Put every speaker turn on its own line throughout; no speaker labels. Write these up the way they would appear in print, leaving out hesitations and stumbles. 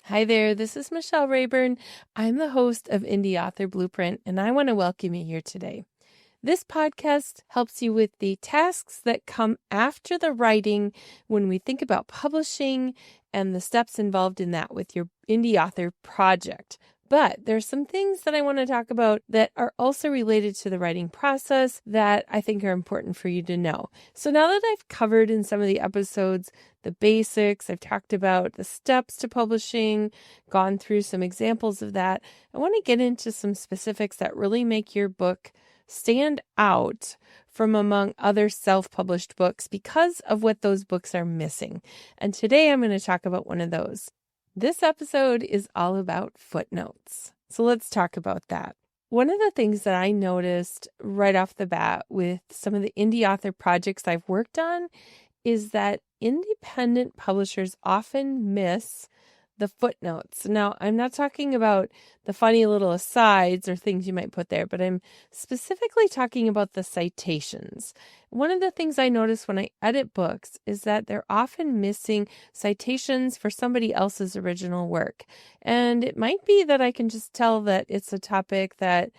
Hi there, this is Michelle Rayburn. I'm the host of Indie Author Blueprint, and I want to welcome you here today. This podcast helps you with the tasks that come after the writing when we think about publishing and the steps involved in that with your indie author project. But there's some things that I want to talk about that are also related to the writing process that I think are important for you to know. So now that I've covered in some of the episodes the basics, I've talked about the steps to publishing, gone through some examples of that, I want to get into some specifics that really make your book stand out from among other self-published books because of what those books are missing. And today I'm going to talk about one of those. This episode is all about footnotes. So let's talk about that. One of the things that I noticed right off the bat with some of the indie author projects I've worked on is that independent publishers often miss the footnotes. Now, I'm not talking about the funny little asides or things you might put there, but I'm specifically talking about the citations. One of the things I notice when I edit books is that they're often missing citations for somebody else's original work. And it might be that I can just tell that it's a topic that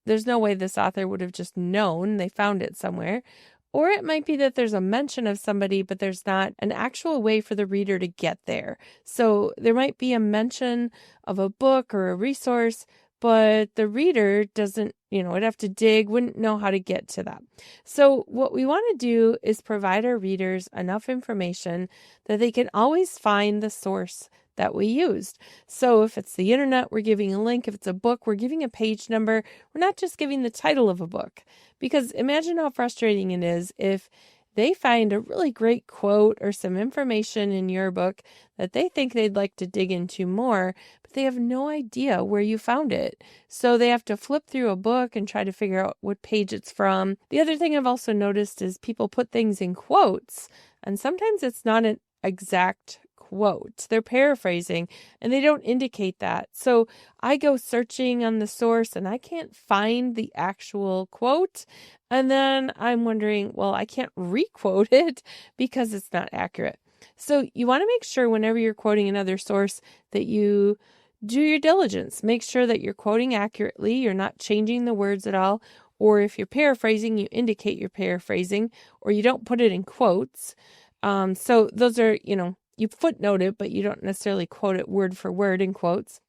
there's no way this author would have just known. They found it somewhere. Or it might be that there's a mention of somebody, but there's not an actual way for the reader to get there. So there might be a mention of a book or a resource, but the reader doesn't, would have to dig, wouldn't know how to get to that. So what we want to do is provide our readers enough information that they can always find the source that we used. So if it's the internet, we're giving a link. If it's a book, we're giving a page number. We're not just giving the title of a book. Because imagine how frustrating it is if they find a really great quote or some information in your book that they think they'd like to dig into more, but they have no idea where you found it. So they have to flip through a book and try to figure out what page it's from. The other thing I've also noticed is people put things in quotes, and sometimes it's not an exact quote. They're paraphrasing and they don't indicate that. So I go searching on the source and I can't find the actual quote. And then I'm wondering, well, I can't requote it because it's not accurate. So you want to make sure whenever you're quoting another source that you do your diligence. Make sure that you're quoting accurately. You're not changing the words at all. Or if you're paraphrasing, you indicate you're paraphrasing, or you don't put it in quotes. So those are, you footnote it, but you don't necessarily quote it word for word in quotes.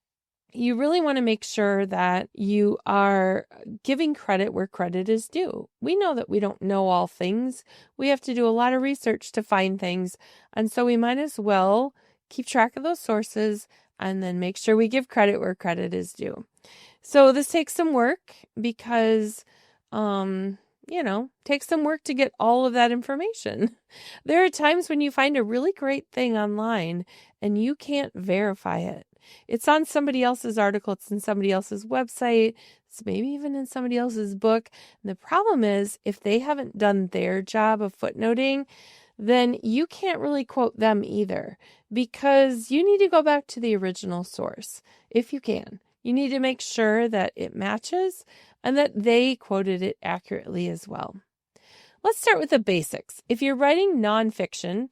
You really want to make sure that you are giving credit where credit is due. We know that we don't know all things. We have to do a lot of research to find things. And so we might as well keep track of those sources and then make sure we give credit where credit is due. So this takes some work because, takes some work to get all of that information. There are times when you find a really great thing online and you can't verify it. It's on somebody else's article. It's in somebody else's website. It's maybe even in somebody else's book. And the problem is if they haven't done their job of footnoting, then you can't really quote them either because you need to go back to the original source if you can. You need to make sure that it matches and that they quoted it accurately as well. Let's start with the basics. If you're writing nonfiction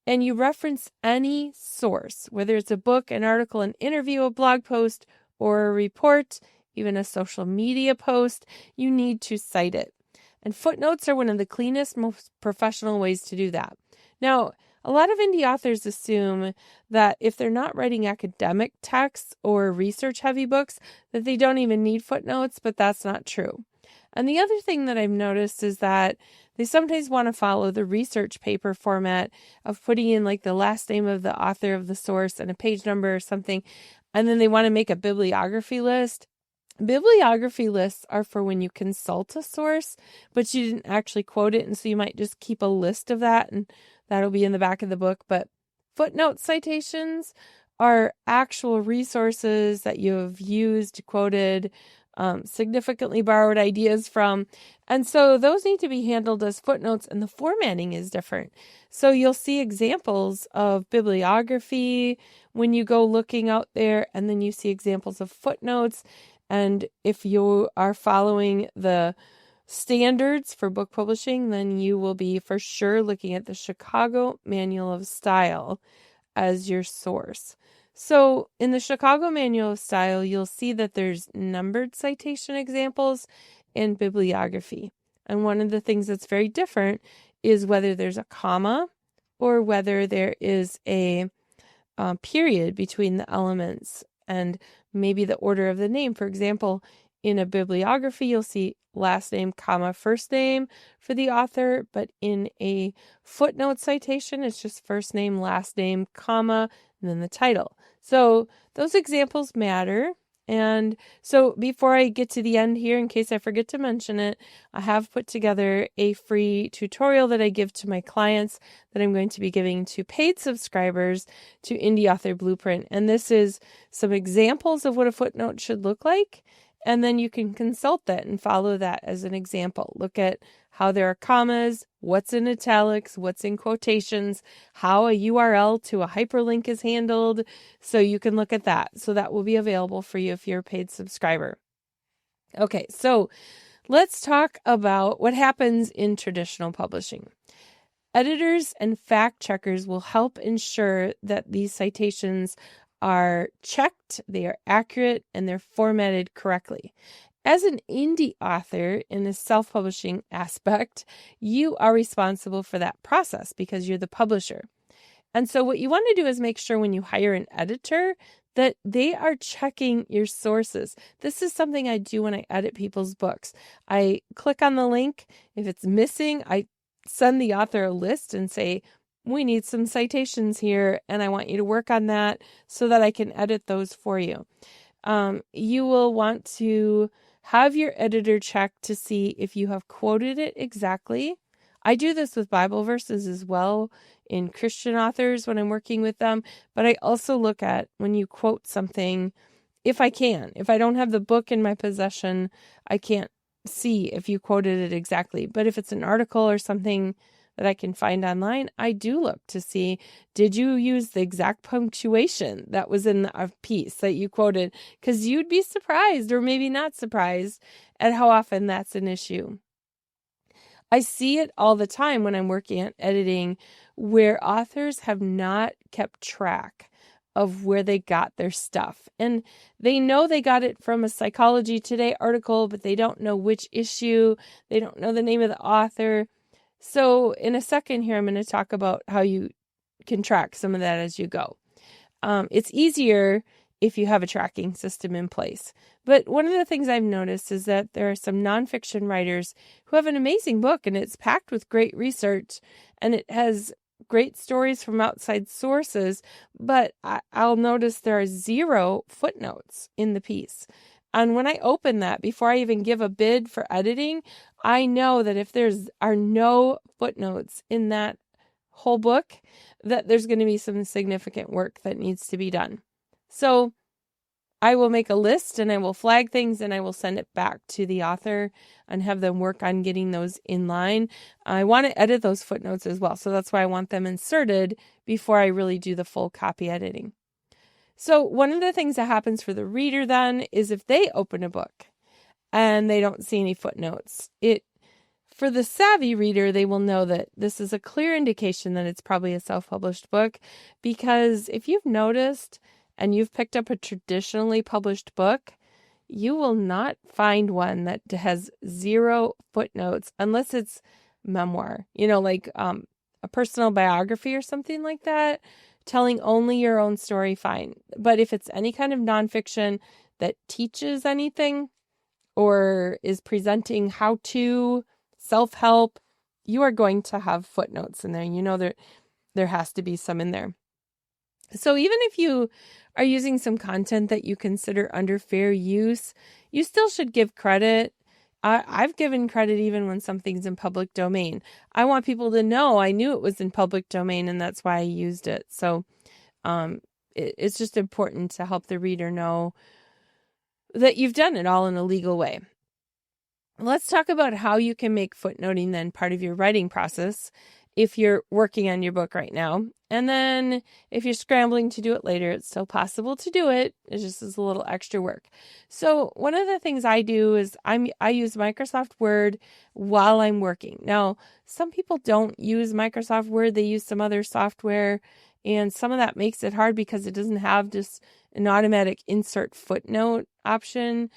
and you reference any source, whether it's a book, an article, an interview, a blog post, or a report, even a social media post, you need to cite it. And footnotes are one of the cleanest, most professional ways to do that. Now, a lot of indie authors assume that if they're not writing academic texts or research-heavy books, that they don't even need footnotes, but that's not true. And the other thing that I've noticed is that they sometimes want to follow the research paper format of putting in like the last name of the author of the source and a page number or something, and then they want to make a bibliography list. Bibliography lists are for when you consult a source, but you didn't actually quote it, and so you might just keep a list of that, and that'll be in the back of the book. But footnote citations are actual resources that you have used, quoted, significantly borrowed ideas from. And so those need to be handled as footnotes, and the formatting is different. So you'll see examples of bibliography when you go looking out there, and then you see examples of footnotes. And if you are following the standards for book publishing, then you will be for sure looking at the Chicago Manual of Style as your source. So in the Chicago Manual of Style, you'll see that there's numbered citation examples and bibliography. And one of the things that's very different is whether there's a comma or whether there is a period between the elements and maybe the order of the name. For example, in a bibliography, you'll see last name, comma, first name for the author, but in a footnote citation, it's just first name, last name, comma, and then the title. So those examples matter. And so before I get to the end here, in case I forget to mention it, I have put together a free tutorial that I give to my clients that I'm going to be giving to paid subscribers to Indie Author Blueprint. And this is some examples of what a footnote should look like. And then you can consult that and follow that as an example. Look at how there are commas, what's in italics, what's in quotations, how a URL to a hyperlink is handled. So you can look at that. So that will be available for you if you're a paid subscriber. Okay, so let's talk about what happens in traditional publishing. Editors and fact checkers will help ensure that these citations are checked, they are accurate, and they're formatted correctly. As an indie author in a self-publishing aspect, you are responsible for that process because you're the publisher. And so what you want to do is make sure when you hire an editor that they are checking your sources. This is something I do when I edit people's books. I click on the link. If it's missing, I send the author a list and say, we need some citations here, and I want you to work on that so that I can edit those for you. You will want to have your editor check to see if you have quoted it exactly. I do this with Bible verses as well in Christian authors when I'm working with them, but I also look at when you quote something, if I can. If I don't have the book in my possession, I can't see if you quoted it exactly. But if it's an article or something that I can find online, I do look to see, did you use the exact punctuation that was in a piece that you quoted? Because you'd be surprised, or maybe not surprised, at how often that's an issue. I see it all the time when I'm working at editing where authors have not kept track of where they got their stuff. And they know they got it from a Psychology Today article, but they don't know which issue. They don't know the name of the author. So in a second here, I'm going to talk about how you can track some of that as you go. It's easier if you have a tracking system in place. But one of the things I've noticed is that there are some nonfiction writers who have an amazing book, and it's packed with great research, and it has great stories from outside sources, but I'll notice there are 0 footnotes in the piece. And when I open that, before I even give a bid for editing, I know that if are no footnotes in that whole book, that there's going to be some significant work that needs to be done. So I will make a list and I will flag things and I will send it back to the author and have them work on getting those in line. I want to edit those footnotes as well. So that's why I want them inserted before I really do the full copy editing. So one of the things that happens for the reader then is if they open a book and they don't see any footnotes, for the savvy reader, they will know that this is a clear indication that it's probably a self-published book, because if you've noticed and you've picked up a traditionally published book, you will not find one that has 0 footnotes unless it's memoir, like a personal biography or something like that. Telling only your own story, fine. But if it's any kind of nonfiction that teaches anything or is presenting how-to, self-help, you are going to have footnotes in there. There has to be some in there. So even if you are using some content that you consider under fair use, you still should give credit. I've given credit even when something's in public domain. I want people to know I knew it was in public domain and that's why I used it. So it's just important to help the reader know that you've done it all in a legal way. Let's talk about how you can make footnoting then part of your writing process if you're working on your book right now. And then if you're scrambling to do it later, it's still possible to do it. It just is a little extra work. So one of the things I do is I use Microsoft Word while I'm working. Now, some people don't use Microsoft Word. They use some other software. And some of that makes it hard because it doesn't have just an automatic insert footnote option.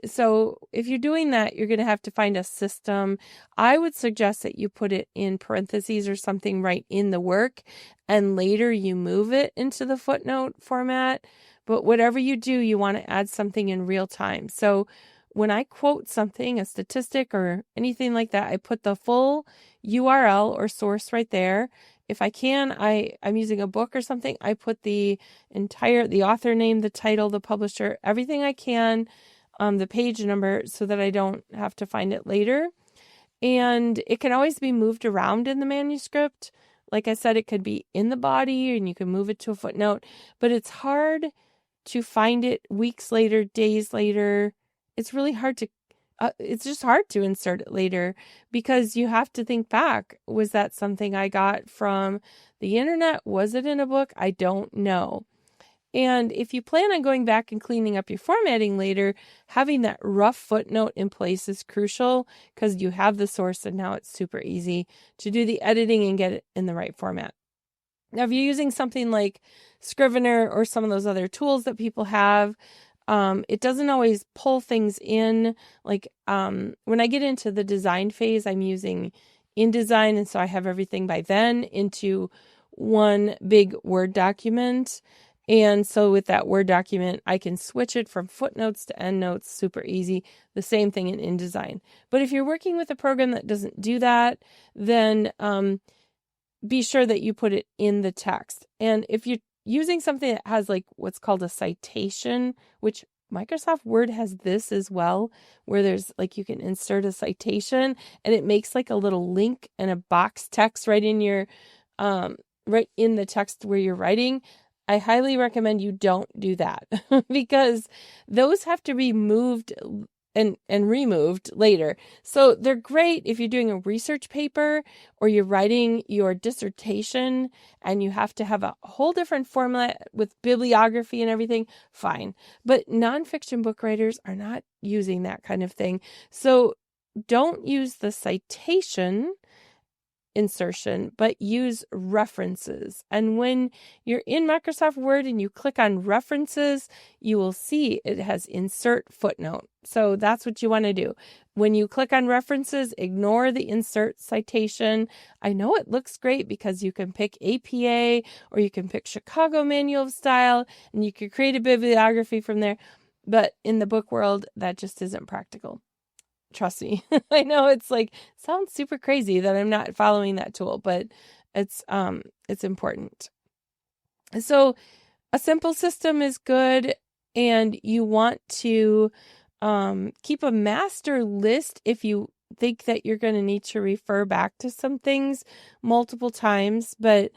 So if you're doing that, you're going to have to find a system. I would suggest that you put it in parentheses or something right in the work, and later you move it into the footnote format. But whatever you do, you want to add something in real time. So when I quote something, a statistic or anything like that, I put the full URL or source right there. If I can, I'm using a book or something, I put the author name, the title, the publisher, everything I can, the page number, so that I don't have to find it later. And it can always be moved around in the manuscript. Like I said, it could be in the body and you can move it to a footnote, but it's hard to find it weeks later, days later. It's really hard to, it's just hard to insert it later because you have to think back. Was that something I got from the internet? Was it in a book? I don't know. And if you plan on going back and cleaning up your formatting later, having that rough footnote in place is crucial because you have the source and now it's super easy to do the editing and get it in the right format. Now, if you're using something like Scrivener or some of those other tools that people have, it doesn't always pull things in. Like when I get into the design phase, I'm using InDesign, and so I have everything by then into one big Word document. And so with that Word document, I can switch it from footnotes to endnotes, super easy. The same thing in InDesign. But if you're working with a program that doesn't do that, then be sure that you put it in the text. And if you're using something that has like what's called a citation, which Microsoft Word has this as well, where there's like you can insert a citation and it makes like a little link and a box text right in your right in the text where you're writing. I highly recommend you don't do that because those have to be moved and removed later. So they're great if you're doing a research paper or you're writing your dissertation and you have to have a whole different format with bibliography and everything, fine. But nonfiction book writers are not using that kind of thing. So don't use the citation insertion, but use references. And when you're in Microsoft Word and you click on references, you will see it has insert footnote. So that's what you want to do. When you click on references, ignore the insert citation. I know it looks great because you can pick APA or you can pick Chicago Manual of Style and you can create a bibliography from there. But in the book world, that just isn't practical. Trust me. I know it's like sounds super crazy that I'm not following that tool, but it's important. So a simple system is good, and you want to keep a master list if you think that you're going to need to refer back to some things multiple times. But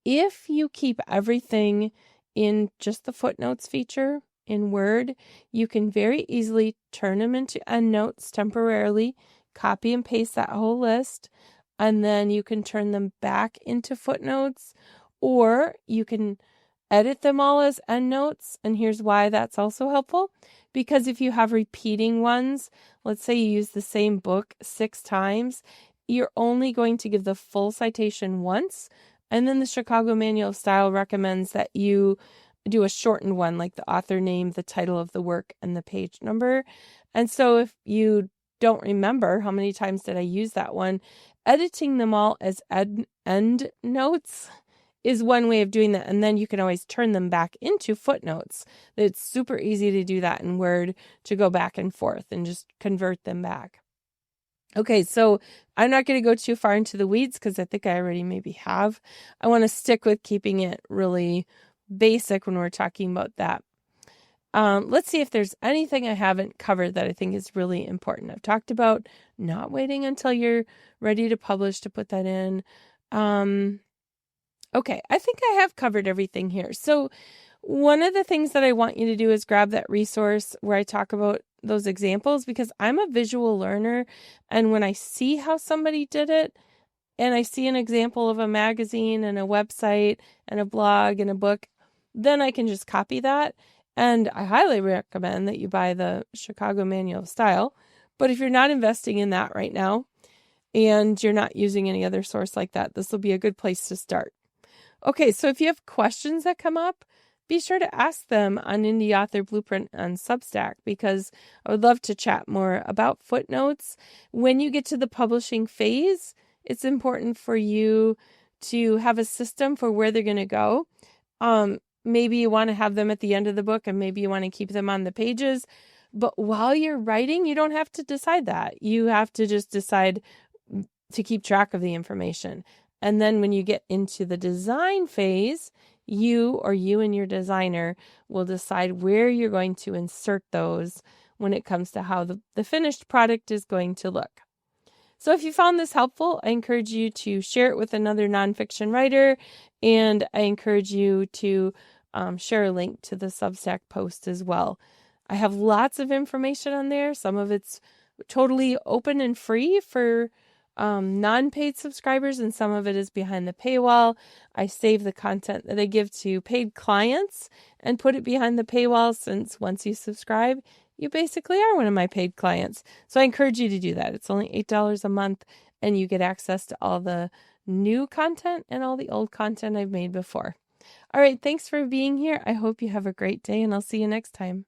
if you keep everything in just the footnotes feature in Word, you can very easily turn them into endnotes temporarily, copy and paste that whole list, and then you can turn them back into footnotes, or you can edit them all as endnotes. And here's why that's also helpful. Because if you have repeating ones, let's say you use the same book 6 times, you're only going to give the full citation once. And then the Chicago Manual of Style recommends that you do a shortened one, like the author name, the title of the work, and the page number. And so if you don't remember how many times did I use that one, editing them all as end notes is one way of doing that. And then you can always turn them back into footnotes. It's super easy to do that in Word, to go back and forth and just convert them back. Okay, so I'm not going to go too far into the weeds because I think I already maybe have. I want to stick with keeping it really basic when we're talking about that. Let's see if there's anything I haven't covered that I think is really important. I've talked about not waiting until you're ready to publish to put that in. Okay, I think I have covered everything here. So one of the things that I want you to do is grab that resource where I talk about those examples, because I'm a visual learner, and when I see how somebody did it, and I see an example of a magazine and a website and a blog and a book, then I can just copy that. And I highly recommend that you buy the Chicago Manual of Style. But if you're not investing in that right now, and you're not using any other source like that, this will be a good place to start. Okay, so if you have questions that come up, be sure to ask them on Indie Author Blueprint on Substack, because I would love to chat more about footnotes. When you get to the publishing phase, it's important for you to have a system for where they're going to go. Maybe you want to have them at the end of the book, and maybe you want to keep them on the pages. But while you're writing, you don't have to decide that. You have to just decide to keep track of the information. And then when you get into the design phase, you and your designer will decide where you're going to insert those when it comes to how the finished product is going to look. So if you found this helpful, I encourage you to share it with another nonfiction writer, and I encourage you to share a link to the Substack post as well. I have lots of information on there. Some of it's totally open and free for non-paid subscribers, and some of it is behind the paywall. I save the content that I give to paid clients and put it behind the paywall, since once you subscribe, you basically are one of my paid clients. So I encourage you to do that. It's only $8 a month, and you get access to all the new content and all the old content I've made before. All right, thanks for being here. I hope you have a great day, and I'll see you next time.